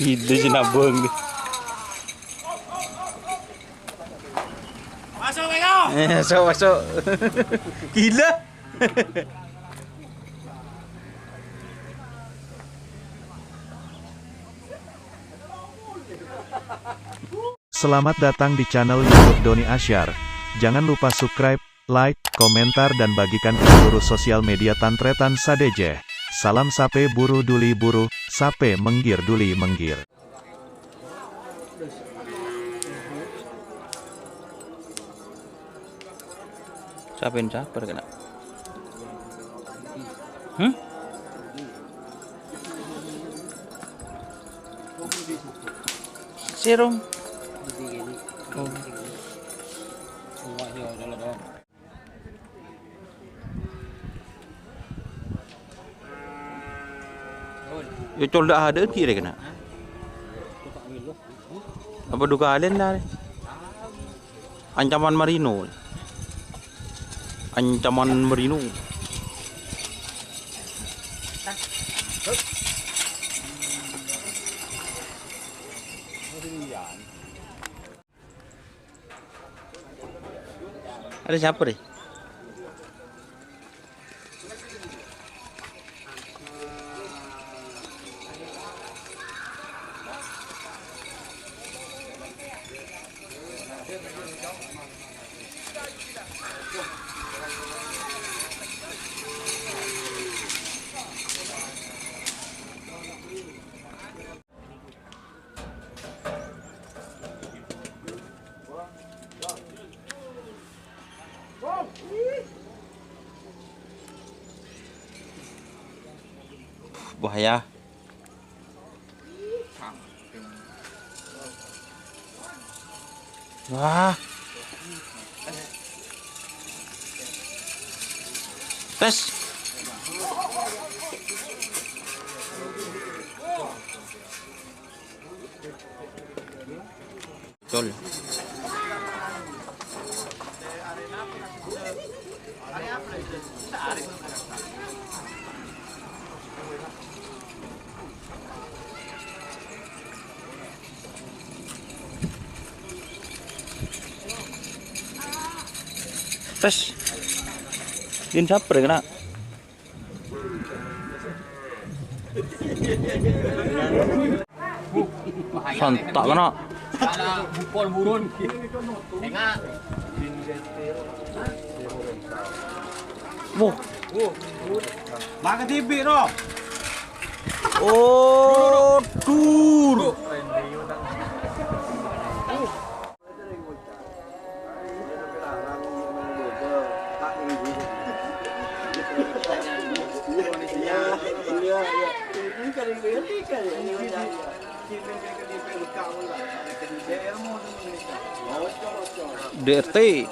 Itu sinabung. Masuk Bego. Masuk. Gila. Selamat datang di channel YouTube Doni Asyar. Jangan lupa subscribe, like, komentar dan bagikan ke seluruh sosial media Tantretan Sadejeh. Salam sape buru duli buru, sape menggir duli menggir. Siapa kena? Serong. Oh. Ya coldak ada kira kena. Apa duka alen lah. Ancaman marino. Ancaman marino. Ada siapa deh? Bahaya. Wah. Tes. Betul. Tes. Din siapa kena? Santak kena. Bukol burun. Tengah. Wah. Makan TV no. Oh, tur. DRT.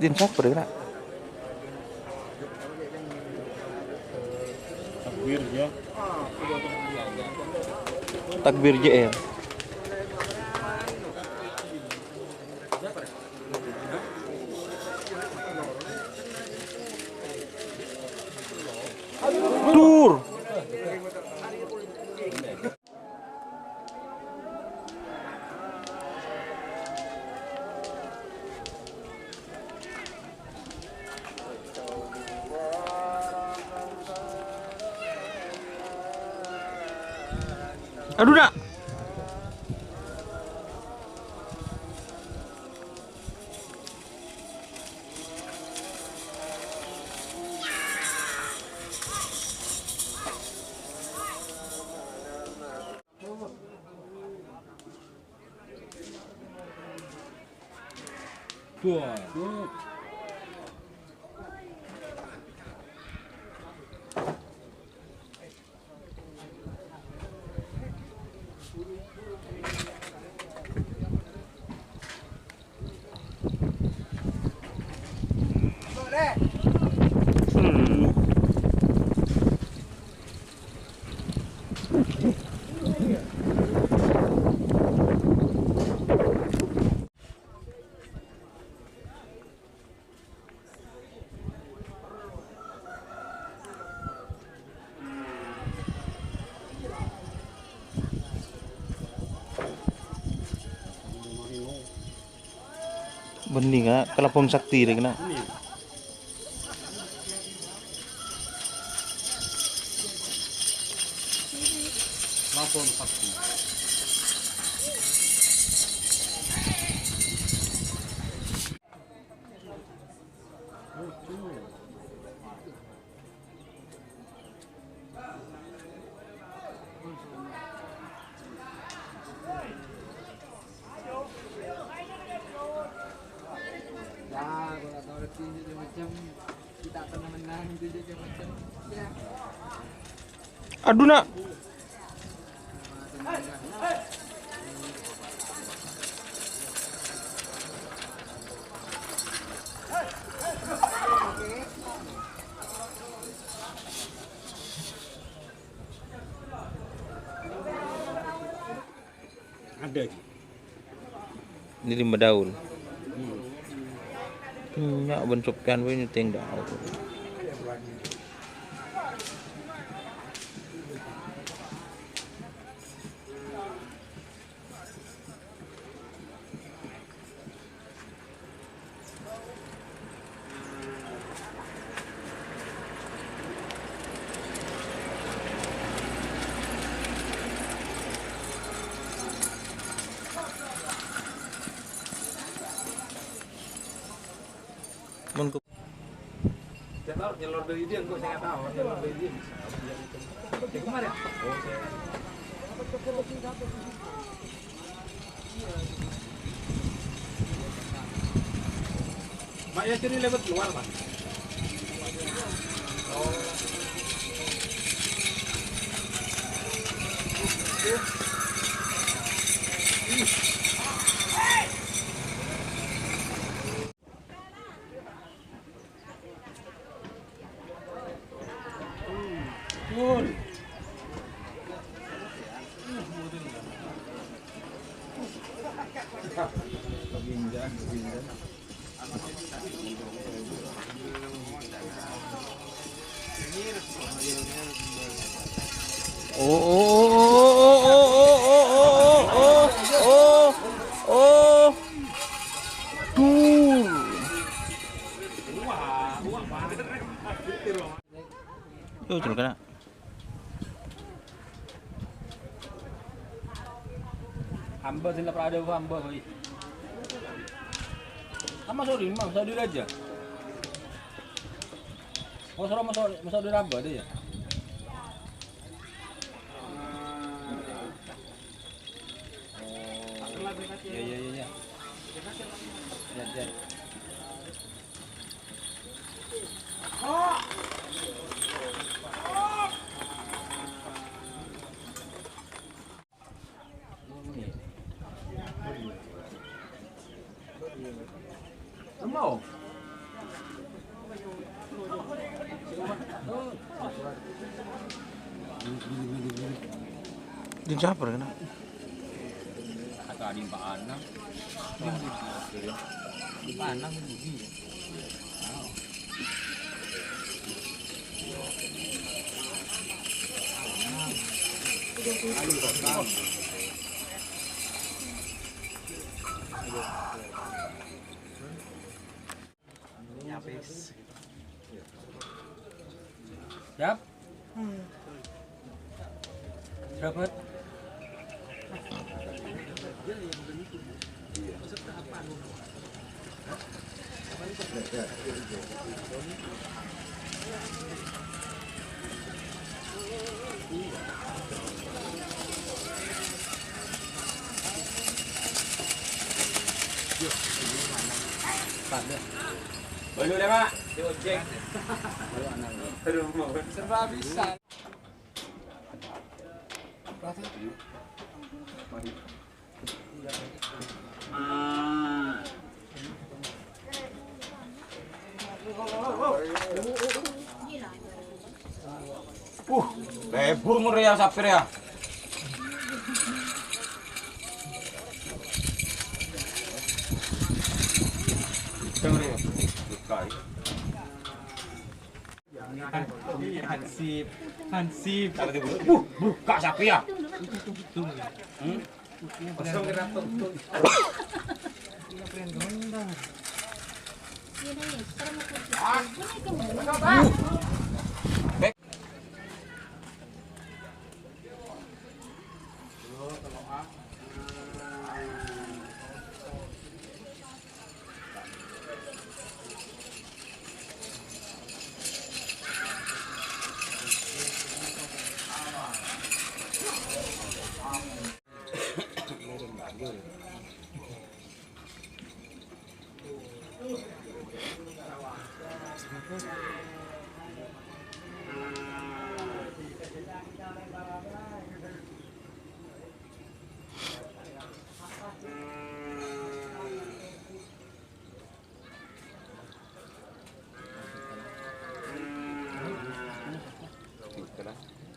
Din siapa kena? Takbir ya. Takbir JR. Tur. Aduh nak. Wah. Bening kena kelapom sakti deh kena. Langsung pasti. Ya, kalau tahu letih macam kita pernah menang itu dia macam ya. Aduh nak. Ada. Ini 5 daun. Nyak bentukkan we nyeteng daun. Nyelor dari dia, kok saya nggak tahu. Nyelor dari dia. Ya kemarin. Oh, saya. Mak ya curi lewat luar, Pak. Oh. Pun. Tuh, cuma kena. Hamba sila prada hamba hoy. Sorry aja. Masuk raba deh ya. Ya. Ya. Mau? Di japar kena. Atau ada Pak Anang. Pak Anang begini. Siap. Dapat. Baru deh, Pak. Di ojek. Baru mau. Serba bisa. Lebur mur ya sapir ya. Hansip. Buka sapi ya.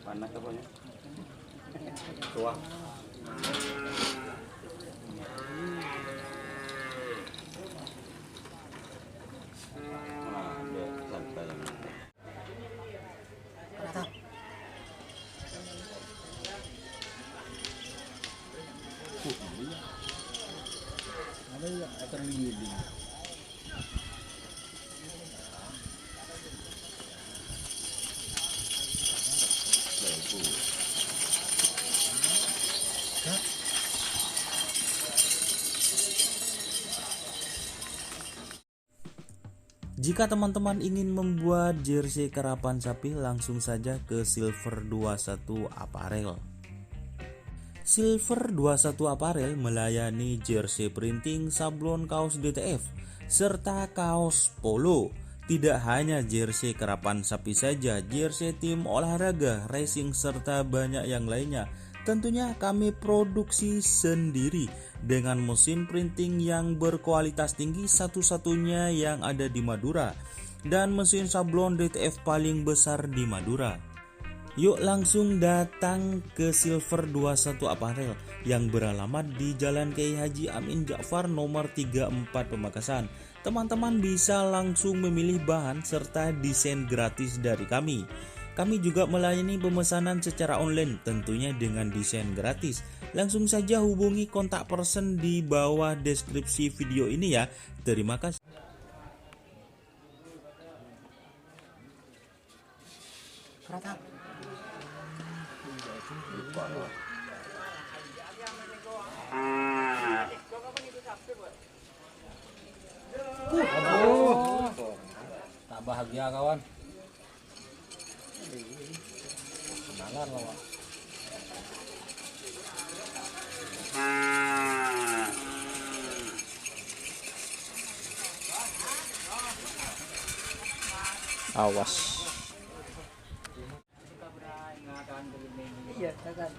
Panas apa ya? Tua. Jika teman-teman ingin membuat jersey karapan sapi, langsung saja ke Silver 21 Apparel. Silver 21 Apparel melayani jersey printing, sablon kaos DTF, serta kaos polo. Tidak hanya jersey karapan sapi saja, jersey tim olahraga, racing, serta banyak yang lainnya. Tentunya kami produksi sendiri dengan mesin printing yang berkualitas tinggi, satu-satunya yang ada di Madura, dan mesin sablon DTF paling besar di Madura. Yuk langsung datang ke Silver 21 Apparel yang beralamat di Jalan Kiai Haji Amin Ja'far nomor 34 Pamekasan. Teman-teman bisa langsung memilih bahan serta desain gratis dari kami. Kami juga melayani pemesanan secara online, tentunya dengan desain gratis. Langsung saja hubungi kontak person di bawah deskripsi video ini ya. Terima kasih. Tak bahagia kawan. Kenalan lo. Awas. Iya, kakak.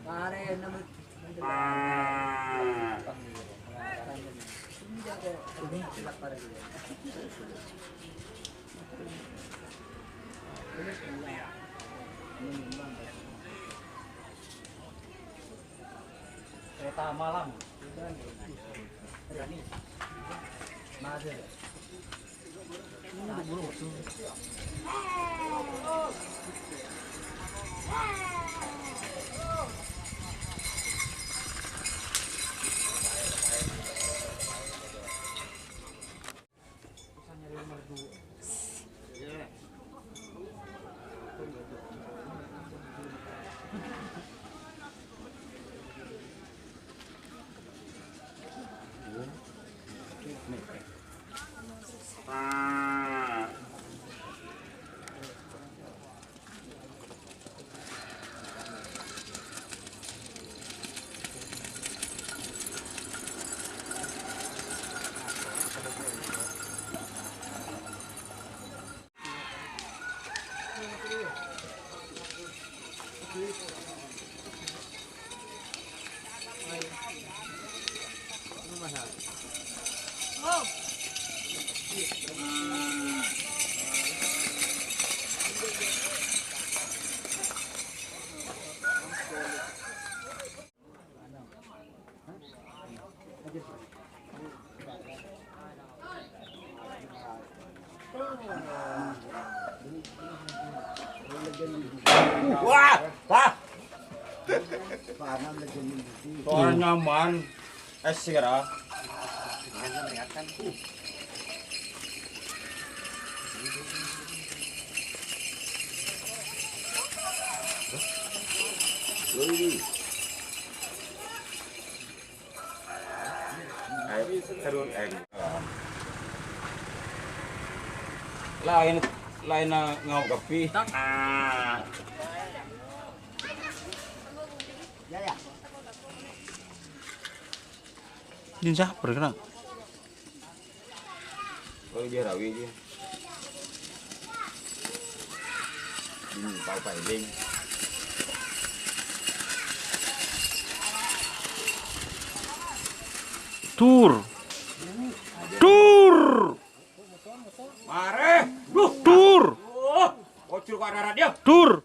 Pare nama. Kereta malam. Soalnya nyaman. Segera. Lain na ngau kapi. Din siapa kena? Oh dia rawi dia. Ini pau ding. Tur. Tur. Mare. Tur. Bocor ke arah dia. Tur.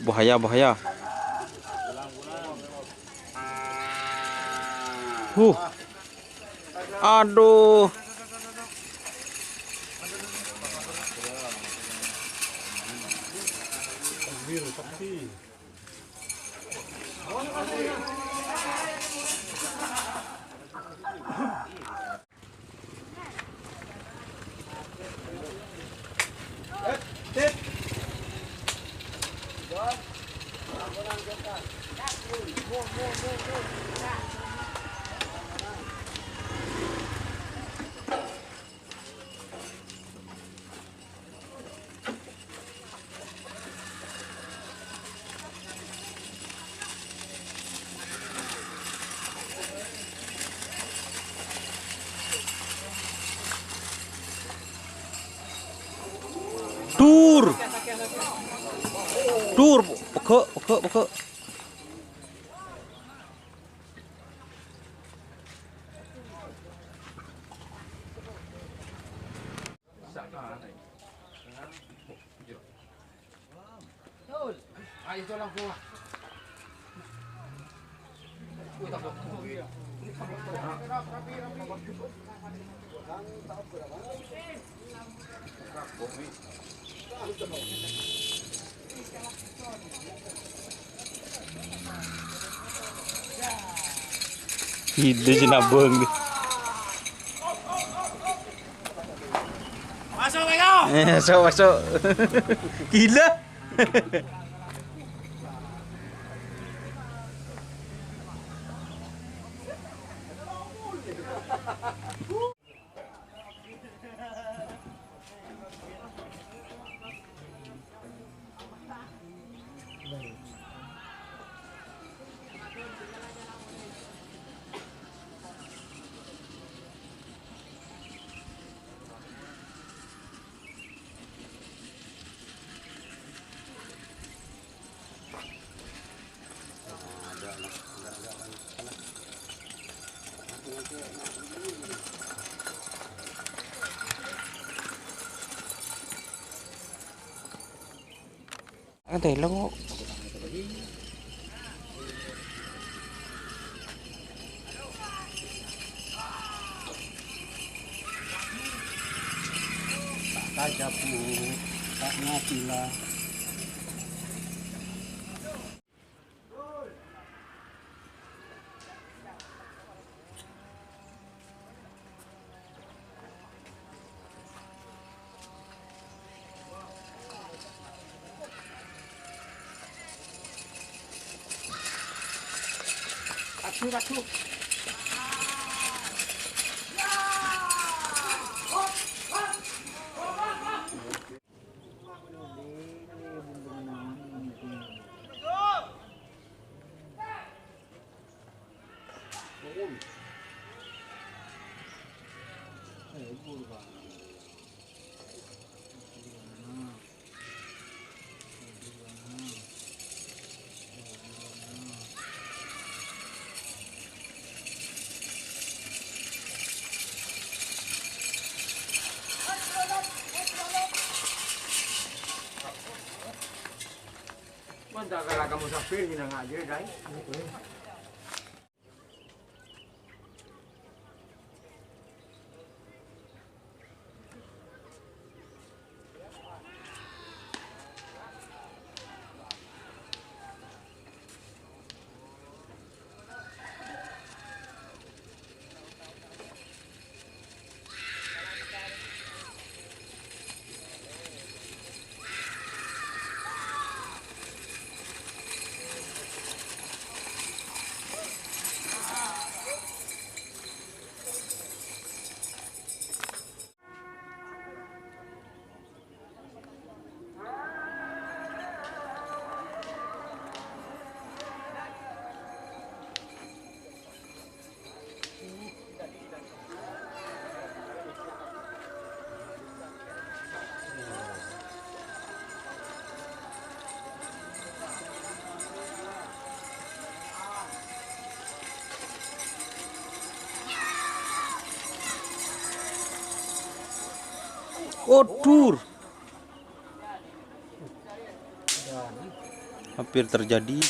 Bahaya, bahaya. Aduh. tur, peke. Ayo tolong keluar. Ide jenabeng. Masuk kayo. Masuk. Gila. Ada lo. Saja bu, tak ngapilah. Ratu. Mantap kalau kamu safir minang aja, guys. Oh, tur. Hampir terjadi.